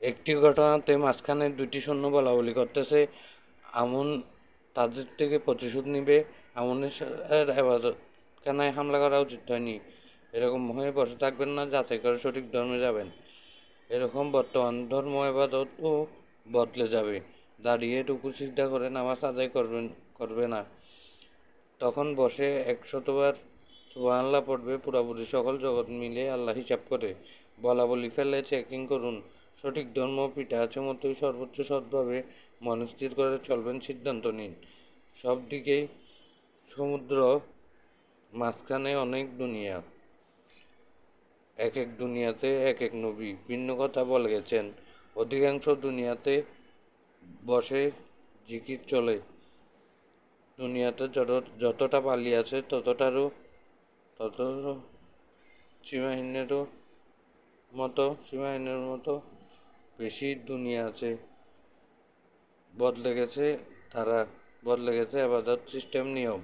একটি ঘটনাতে মাঝখানে দুইটি সৈন্য বলাবলি করতেছে, আমন তাদের থেকে প্রতিশোধ নিবে, আমনের এবাদতখানায় হামলা করা উচিত হয়নি। এরকম হয়ে বসে থাকবেন না, যাচাই করে সঠিক ধর্মে যাবেন। এরকম বর্তমান ধর্ম এবাদতও বদলে যাবে। দাঁড়িয়ে রুকু সিজদা করে নামাজ আদায় করবে না, তখন বসে 100বার সুবহানাল্লাহ পড়বে। পুরাপুরি সকল জগৎ মিলে আল্লাহ হিসাব করে। বলাবলি ফেলে চেকিং করুন। সঠিক ধর্ম পিঠে আছে মতোই সর্বোচ্চ সৎভাবে মনস্থির করে চলবেন, সিদ্ধান্ত নিন। সব দিকেই সমুদ্র, মাঝখানে অনেক দুনিয়া। এক এক দুনিয়াতে এক এক নবী ভিন্ন কথা বলে গেছেন। অধিকাংশ দুনিয়াতে বসে জিকির চলে। দুনিয়াতে যতটা পালি আছে তত সীমাহীনেরও সীমাহীনের মতো বেশি দুনিয়া আছে। বদলে গেছে বদলে গেছে আবাদত সিস্টেম, নিয়ম।